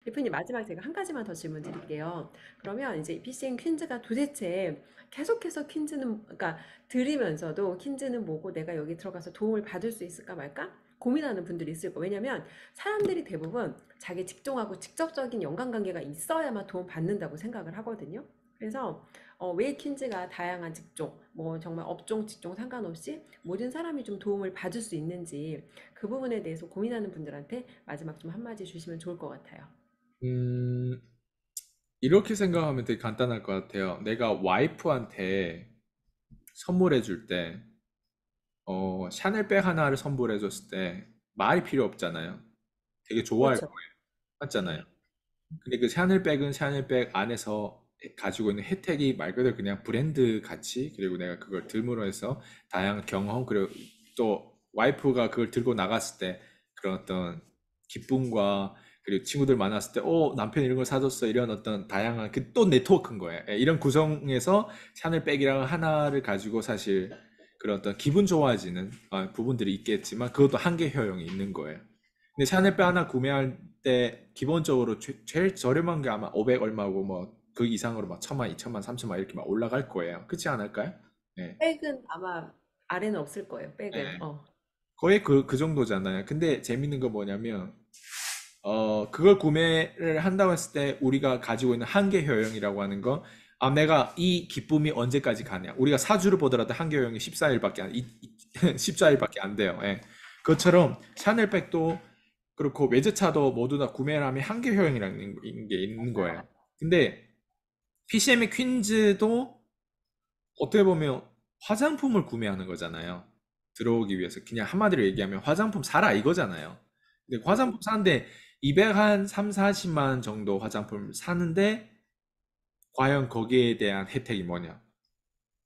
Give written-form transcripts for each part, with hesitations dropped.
대표님 마지막 제가 한 가지만 더 질문 드릴게요. 그러면 이제 PCN 퀸즈가 도대체 계속해서 퀸즈는 그러니까 들으면서도 퀸즈는 뭐고 내가 여기 들어가서 도움을 받을 수 있을까 말까 고민하는 분들이 있을 거예요. 왜냐면 사람들이 대부분 자기 직종하고 직접적인 연관관계가 있어야만 도움 받는다고 생각을 하거든요. 그래서 왜 퀸즈가 다양한 직종, 뭐 정말 업종, 직종 상관없이 모든 사람이 좀 도움을 받을 수 있는지 그 부분에 대해서 고민하는 분들한테 마지막 좀 한마디 주시면 좋을 것 같아요. 음, 이렇게 생각하면 되게 간단할 것 같아요. 내가 와이프한테 선물해 줄 때, 샤넬백 하나를 선물해 줬을 때 말이 필요 없잖아요. 되게 좋아할 그렇죠. 거예요. 맞잖아요. 네. 근데 그 샤넬백은 샤넬백 안에서 가지고 있는 혜택이 말 그대로 그냥 브랜드 가치, 그리고 내가 그걸 들므로 해서 다양한 경험, 그리고 또 와이프가 그걸 들고 나갔을 때 그런 어떤 기쁨과, 그리고 친구들 만났을 때, 남편이 이런 걸 사줬어. 이런 어떤 다양한, 그 또 네트워크인 거예요. 예, 이런 구성에서 샤넬백이랑 하나를 가지고 사실 그런 어떤 기분 좋아지는 부분들이 있겠지만, 그것도 한계 효용이 있는 거예요. 근데 샤넬백 하나 구매할 때 기본적으로 제일 저렴한 게 아마 500 얼마고, 뭐 그 이상으로 막 1000만, 2000만, 3000만 이렇게 막 올라갈 거예요. 그렇지 않을까요? 네. 백은 아마 아래는 없을 거예요. 백은. 네. 거의 그 정도잖아요. 근데 재밌는 거 뭐냐면, 그걸 구매를 한다고 했을 때 우리가 가지고 있는 한계 효용이라고 하는 거, 내가 이 기쁨이 언제까지 가냐. 우리가 사주를 보더라도 한계 효용이 14일밖에 14일밖에 안 돼요. 예. 그것처럼 샤넬백도 그렇고 외제차도 모두 다 구매를 하면 한계 효용이라는 게 있는 거예요. 근데 PCM의 퀸즈도 어떻게 보면 화장품을 구매하는 거잖아요. 들어오기 위해서. 그냥 한마디로 얘기하면 화장품 사라 이거잖아요. 근데 화장품 사는데 200 40만 원 정도 화장품을 사는데 과연 거기에 대한 혜택이 뭐냐?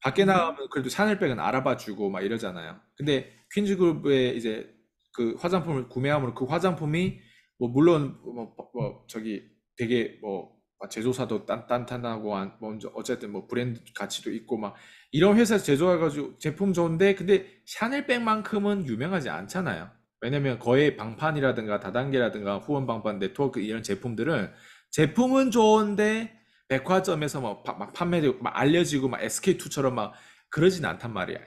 밖에 음. 나가면 그래도 샤넬백은 알아봐 주고 막 이러잖아요. 근데 퀸즈그룹에 이제 그 화장품을 구매함으로 그 화장품이 뭐 물론 저기 되게 뭐 제조사도 단단하고 먼저 어쨌든 뭐 브랜드 가치도 있고 막 이런 회사에서 제조해가지고 제품 좋은데, 근데 샤넬백만큼은 유명하지 않잖아요. 왜냐면 거의 방판이라든가 다단계라든가 후원 방판 네트워크 이런 제품들은 제품은 좋은데 백화점에서 막 판매되고 막 알려지고 막 SK2처럼 막 그러진 않단 말이야.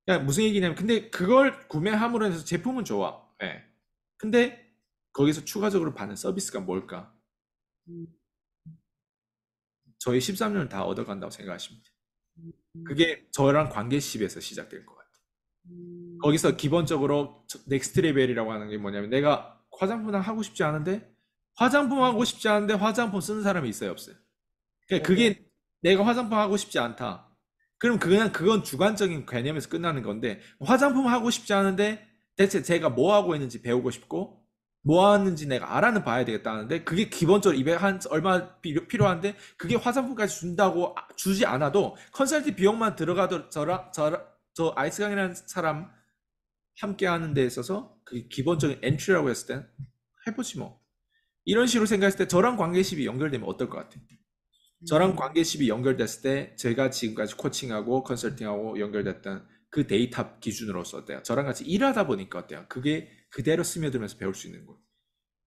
그러니까 무슨 얘기냐면, 근데 그걸 구매함으로 해서 제품은 좋아. 예. 근데 거기서 추가적으로 받는 서비스가 뭘까? 음. 저희 13년을 다 얻어간다고 생각하시면 돼요. 음. 그게 저랑 관계십에서 시작될 것 같아요. 음. 거기서 기본적으로 넥스트 레벨이라고 하는 게 뭐냐면, 내가 화장품 하고 싶지 않은데 화장품 하고 싶지 않은데 화장품 쓰는 사람이 있어요, 없어요? 그러니까 네네. 그게 내가 화장품 하고 싶지 않다. 그럼 그냥 그건 주관적인 개념에서 끝나는 건데, 화장품 하고 싶지 않은데 대체 제가 뭐 하고 있는지 배우고 싶고 뭐 하는지 내가 알아는 봐야 되겠다는데, 그게 기본적으로 200 한 얼마 필요한데 그게 화장품까지 준다고 주지 않아도 컨설팅 비용만 들어가도 저 아이스강이라는 사람 함께 하는 데 있어서 그 기본적인 엔트리라고 했을 땐 해보지 뭐. 이런 식으로 생각했을 때 저랑 관계십이 연결되면 어떨 것 같아요? 저랑 음. 관계십이 연결됐을 때 제가 지금까지 코칭하고 컨설팅하고 연결됐던 그 데이터 기준으로서 어때요? 저랑 같이 일하다 보니까 어때요? 그게 그대로 스며들면서 배울 수 있는 거예요.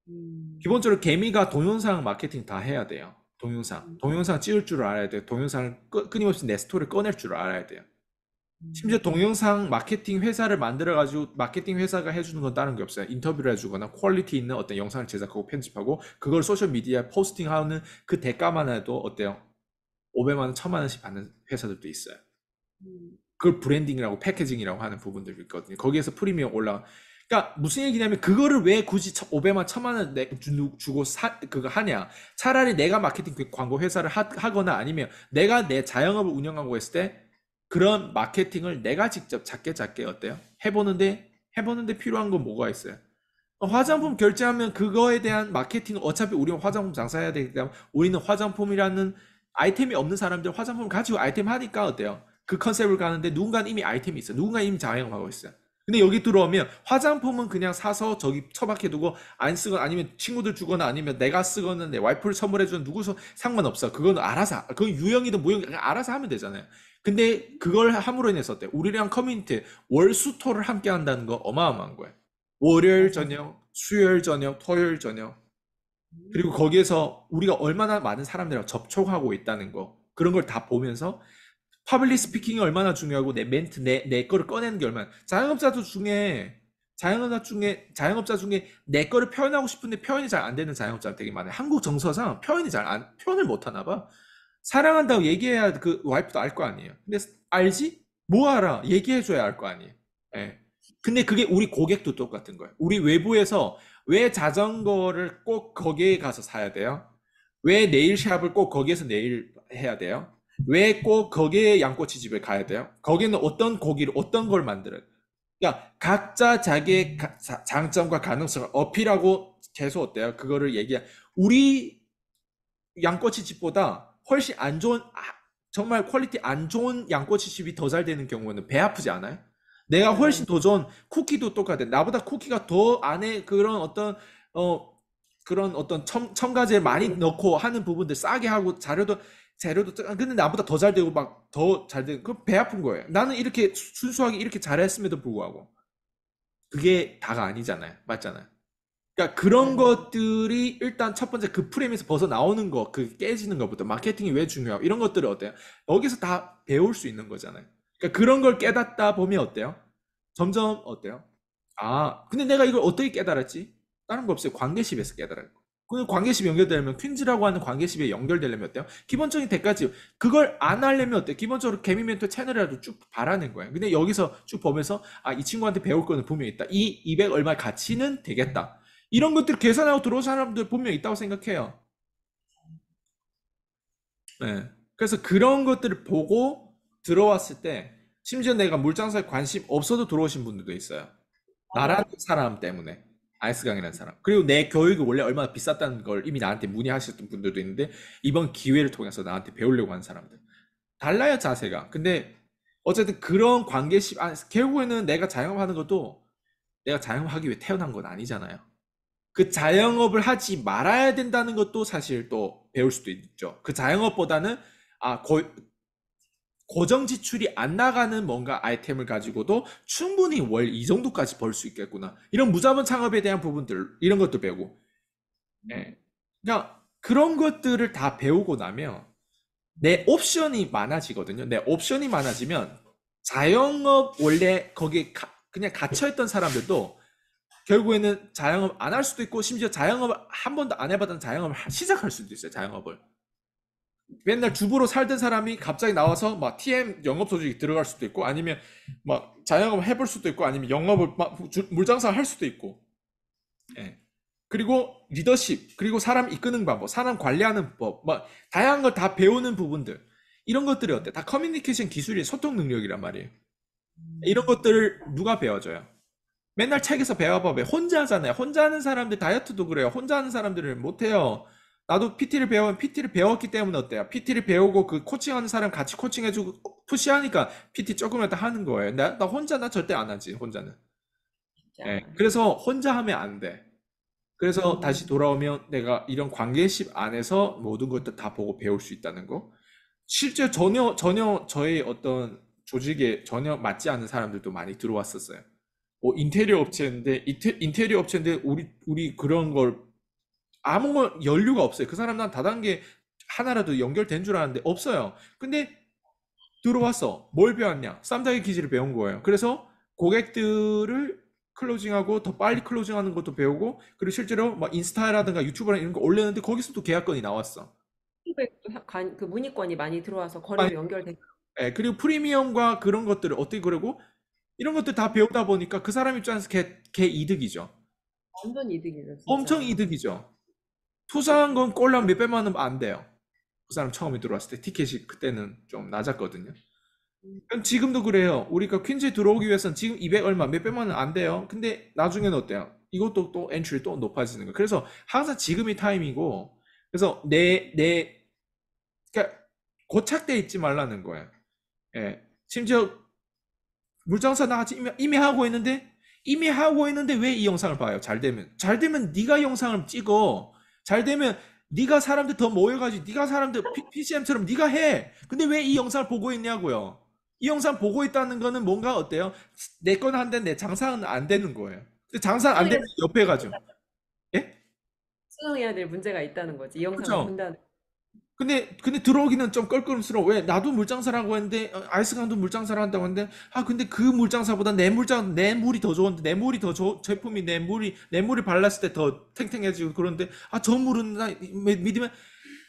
음. 기본적으로 개미가 동영상 마케팅 다 해야 돼요. 동영상. 음. 동영상 찍을 줄 알아야 돼요. 동영상을 끊임없이 내 스토리를 꺼낼 줄 알아야 돼요. 심지어 음. 동영상 마케팅 회사를 만들어가지고 마케팅 회사가 해주는 건 다른 게 없어요. 인터뷰를 해주거나 퀄리티 있는 어떤 영상을 제작하고 편집하고 그걸 소셜미디어에 포스팅하는 그 대가만 해도 어때요? 500만 원, 1000만 원씩 받는 회사들도 있어요. 음. 그걸 브랜딩이라고 패키징이라고 하는 부분들이 있거든요. 거기에서 프리미엄 올라가. 그러니까 무슨 얘기냐면, 그거를 왜 굳이 500만, 1000만 원 주고 그거 하냐? 차라리 내가 마케팅 광고 회사를 하거나 아니면 내가 내 자영업을 운영하고 있을 때 그런 마케팅을 내가 직접 작게 작게 어때요? 해보는데 필요한 건 뭐가 있어요? 화장품 결제하면 그거에 대한 마케팅, 어차피 우리는 화장품 장사해야 되기 때문에 우리는 화장품이라는 아이템이 없는 사람들 화장품을 가지고 아이템 하니까 어때요? 그 컨셉을 가는데 누군가는 이미 아이템이 있어요. 누군가 이미 자영업하고 있어요. 근데 여기 들어오면 화장품은 그냥 사서 저기 처박혀두고 안 쓰거나 아니면 친구들 주거나 아니면 내가 쓰거나 내 와이프를 선물해주는 누구서 상관없어. 그건 알아서, 그건 유형이든 무형이든 알아서 하면 되잖아요. 근데 그걸 함으로 인해서 어때? 우리랑 커뮤니티 월수토를 함께 한다는 거 어마어마한 거예요. 월요일 맞아요. 저녁, 수요일 저녁, 토요일 저녁. 그리고 거기에서 우리가 얼마나 많은 사람들이랑 접촉하고 있다는 거, 그런 걸 다 보면서 퍼블릭 스피킹이 얼마나 중요하고 내 멘트, 내 거를 꺼내는 게 얼마나, 자영업자 중에 내 거를 표현하고 싶은데 표현이 잘 안 되는 자영업자가 되게 많아요. 한국 정서상 표현을 못 하나 봐. 사랑한다고 얘기해야 그 와이프도 알 거 아니에요. 근데 알지? 뭐 알아? 얘기해줘야 알 거 아니에요. 예. 근데 그게 우리 고객도 똑같은 거예요. 우리 외부에서 왜 자전거를 꼭 거기에 가서 사야 돼요? 왜 네일샵을 꼭 거기에서 네일 해야 돼요? 왜 꼭 거기에 양꼬치집에 가야 돼요? 거기는 어떤 고기를, 어떤 걸 만들어요? 그러니까 각자 자기의 장점과 가능성을 어필하고 계속 어때요? 그거를 우리 양꼬치집보다 훨씬 안 좋은, 정말 퀄리티 안 좋은 양꼬치집이 더 잘 되는 경우는 배 아프지 않아요? 내가 훨씬 맞아요. 더 좋은 쿠키도 똑같아. 나보다 쿠키가 더 안에 어, 그런 어떤 첨가제 많이 넣고 하는 부분들 싸게 하고 재료도 근데 나보다 더 잘 되고 막 더 잘 되고, 그럼 배 아픈 거예요. 나는 이렇게 순수하게 이렇게 잘했음에도 불구하고. 그게 다가 아니잖아요. 맞잖아요. 그러니까 그런 맞아요. 것들이 일단 첫 번째 그 프레임에서 벗어나오는 거, 그 깨지는 것부터 마케팅이 왜 중요하고 이런 것들을 어때요? 여기서 다 배울 수 있는 거잖아요. 그러니까 그런 걸 깨닫다 보면 어때요? 점점 어때요? 아, 근데 내가 이걸 어떻게 깨달았지? 다른 거 없어요. 관계십에서 깨달아요. 그 관계십 연결되려면 퀸즈라고 하는 관계십에 연결되려면 어때요? 기본적인 대가지. 그걸 안 하려면 어때요? 기본적으로 개미 멘토 채널이라도 쭉 바라는 거예요. 근데 여기서 쭉 보면서 아, 이 친구한테 배울 거는 분명히 있다. 이 200 얼마 가치는 되겠다. 이런 것들 계산하고 들어온 사람들 분명히 있다고 생각해요. 네. 그래서 그런 것들을 보고 들어왔을 때 심지어 내가 물장사에 관심 없어도 들어오신 분들도 있어요. 나라는 맞아요. 사람 때문에. 아이스강이라는 사람. 그리고 내 교육이 원래 얼마나 비쌌다는 걸 이미 나한테 문의하셨던 분들도 있는데 이번 기회를 통해서 나한테 배우려고 하는 사람들. 달라요, 자세가. 근데 어쨌든 그런 관계십, 결국에는 내가 자영업하는 것도 내가 자영업하기 위해 태어난 건 아니잖아요. 그 자영업을 하지 말아야 된다는 것도 사실 또 배울 수도 있죠. 그 자영업보다는 아, 고정 지출이 안 나가는 뭔가 아이템을 가지고도 충분히 월 이 정도까지 벌 수 있겠구나. 이런 무자본 창업에 대한 부분들, 이런 것도 배우고. 예. 그러니까 그런 것들을 다 배우고 나면 내 옵션이 많아지거든요. 내 옵션이 많아지면 자영업 원래 거기에 그냥 갇혀있던 사람들도 결국에는 자영업 안 할 수도 있고 심지어 자영업 한 번도 안 해봤던 자영업을 시작할 수도 있어요. 자영업을. 맨날 주부로 살던 사람이 갑자기 나와서 막 TM 영업 소식이 들어갈 수도 있고 아니면 막 자영업을 해볼 수도 있고 아니면 영업을 막 물장사 할 수도 있고. 예. 그리고 리더십, 그리고 사람 이끄는 방법, 사람 관리하는 법, 막 다양한 걸 다 배우는 부분들. 이런 것들이 어때? 다 커뮤니케이션 기술이 소통 능력이란 말이에요. 이런 것들을 누가 배워줘요? 맨날 책에서 배워봐. 왜 혼자 하잖아요. 혼자 하는 사람들 다이어트도 그래요. 혼자 하는 사람들은 못해요. 나도 PT를 배우면 PT를 배웠기 때문에 어때요? PT를 배우고 그 코칭하는 사람 같이 코칭해주고 푸시하니까 PT 조금이라도 하는 거예요. 나 혼자 나 절대 안 하지. 혼자는. 쉽지 예. 않아요. 그래서 혼자 하면 안 돼. 그래서 다시 음, 돌아오면 내가 이런 관계십 안에서 모든 것들 다 보고 배울 수 있다는 거. 실제 전혀 저의 어떤 조직에 전혀 맞지 않는 사람들도 많이 들어왔었어요. 인테리어 업체인데 우리 그런 걸 아무 연류가 없어요. 그 사람은 다단계 하나라도 연결된 줄 알았는데 없어요. 근데 들어왔어. 뭘 배웠냐? 쌈닭의 기질을 배운 거예요. 그래서 고객들을 클로징하고 더 빨리 클로징하는 것도 배우고 그리고 실제로 막 인스타라든가 유튜브나 이런 거 올렸는데 거기서도 계약건이 나왔어. 피드백도 그 문의권이 많이 들어와서 많이- 거래로 연결된. 예, 그리고 프리미엄과 그런 것들을 어떻게 그러고 이런 것들 다 배우다 보니까 그 사람 입장에서 걔 이득이죠. 완전 이득이죠, 엄청 진짜. 이득이죠. 투자한 건 꼴랑 몇백만 원 안 돼요. 그 사람 처음에 들어왔을 때 티켓이 그때는 좀 낮았거든요. 음, 그럼 지금도 그래요. 우리가 퀸즈에 들어오기 위해서는 지금 200 얼마, 몇백만 원 안 돼요. 근데 나중에는 어때요? 이것도 또 엔트리 또 높아지는 거예요. 그래서 항상 지금이 타임이고, 그래서 그러니까 고착돼 있지 말라는 거예요. 예. 심지어 물장사 나같이 이미 하고 있는데 왜 이 영상을 봐요? 잘 되면 네가 영상을 찍어. 잘 되면 네가 사람들 더 모여가지고 네가 사람들 PCM처럼 네가 해. 근데 왜 이 영상을 보고 있냐고요? 이 영상 보고 있다는 거는 뭔가 어때요? 내 건 한데 내 장사는 안 되는 거예요. 근데 장사 안 되면 수익을 옆에 가죠. 예? 수정해야 될 문제가 있다는 거지. 이 영상을 그죠? 본다는. 근데 들어오기는 좀 껄끄러움스러워. 왜? 나도 물장사라고 했는데, 아이스강도 물장사를 한다고 했는데, 근데 그 물장사보다 내 물이 더 좋은데, 내 물이 더 제품이 내 물이 발랐을 때 더 탱탱해지고 그런데, 저 물은 믿으면,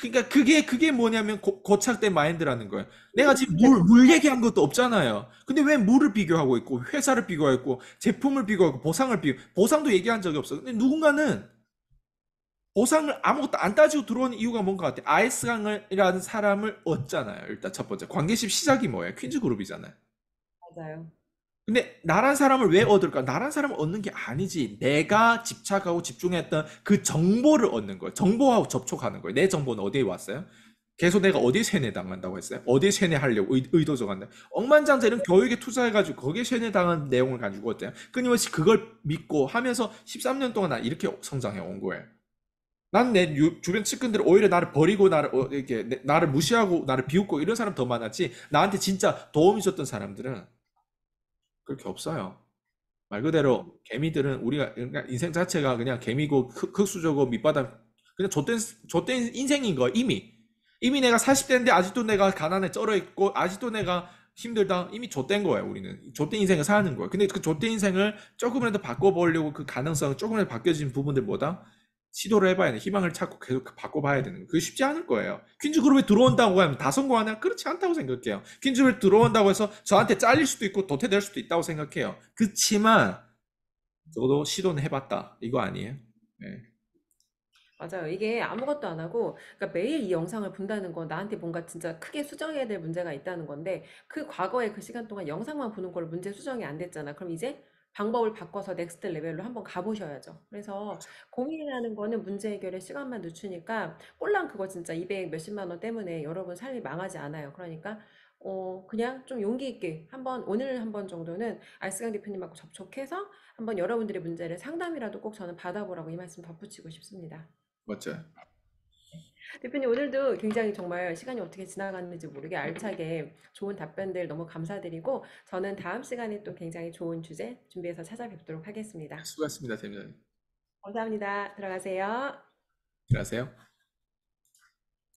그러니까 그게 뭐냐면 고착된 마인드라는 거예요. 내가 지금 근데 물 얘기한 것도 없잖아요. 근데 왜 물을 비교하고 있고, 회사를 비교하고, 제품을 비교하고, 보상도 얘기한 적이 없어. 근데 누군가는 보상을 아무것도 안 따지고 들어오는 이유가 뭔가 같아. 아이스강이라는 사람을 얻잖아요. 일단 첫 번째. 관계십 시작이 뭐예요? 퀸즈 그룹이잖아요. 맞아요. 근데 나란 사람을 왜 얻을까? 나란 사람을 얻는 게 아니지. 내가 집착하고 집중했던 그 정보를 얻는 거예요. 정보하고 접촉하는 거예요. 내 정보는 어디에 왔어요? 계속 내가 어디에 세뇌당한다고 했어요? 어디에 세뇌하려고 의도적으로 한다. 억만장자 이런 교육에 투자해가지고 거기에 세뇌당한 내용을 가지고 어때요? 끊임없이 그걸 믿고 하면서 13년 동안 나 이렇게 성장해 온 거예요. 난 내 주변 측근들 오히려 나를 버리고 이렇게 나를 무시하고 나를 비웃고 이런 사람 더 많았지. 나한테 진짜 도움이 줬던 사람들은 그렇게 없어요. 말 그대로 개미들은 우리가 그러니까 인생 자체가 그냥 개미고 흙수저고 밑바닥 그냥 좆된 인생인 거야 이미. 이미 내가 40대인데 아직도 내가 가난에 쩔어 있고 아직도 내가 힘들다. 이미 좆된 거야 우리는. 좆된 인생을 사는 거야. 근데 그 좆된 인생을 조금이라도 바꿔보려고 그 가능성 조금이라도 바뀌어진 부분들 뭐다? 시도를 해봐야 돼. 희망을 찾고 계속 바꿔봐야 되는 거. 그게 쉽지 않을 거예요. 퀸즈 그룹에 들어온다고 하면 다 성공하냐? 그렇지 않다고 생각해요. 퀸즈 그룹에 들어온다고 해서 저한테 잘릴 수도 있고 도태될 수도 있다고 생각해요. 그치만 저도 시도는 해봤다. 이거 아니에요? 네. 맞아요. 이게 아무것도 안 하고, 그러니까 매일 이 영상을 본다는 건 나한테 뭔가 진짜 크게 수정해야 될 문제가 있다는 건데, 그 과거에 그 시간 동안 영상만 보는 걸로 문제 수정이 안 됐잖아. 그럼 이제 방법을 바꿔서 넥스트 레벨로 한번 가보셔야죠. 그래서 고민이라는 거는 문제 해결에 시간만 늦추니까, 꼴랑 그거 진짜 200 몇십만 원 때문에 여러분 삶이 망하지 않아요. 그러니까, 그냥 좀 용기 있게 오늘 한 번 정도는 알스강 대표님하고 접촉해서 한번 여러분들의 문제를 상담이라도 꼭 저는 받아보라고 이 말씀 덧붙이고 싶습니다. 맞죠? 대표님 오늘도 굉장히 정말 시간이 어떻게 지나갔는지 모르게 알차게 좋은 답변들 너무 감사드리고 저는 다음 시간에 또 굉장히 좋은 주제 준비해서 찾아뵙도록 하겠습니다. 수고하셨습니다, 대표님. 감사합니다. 들어가세요. 들어가세요.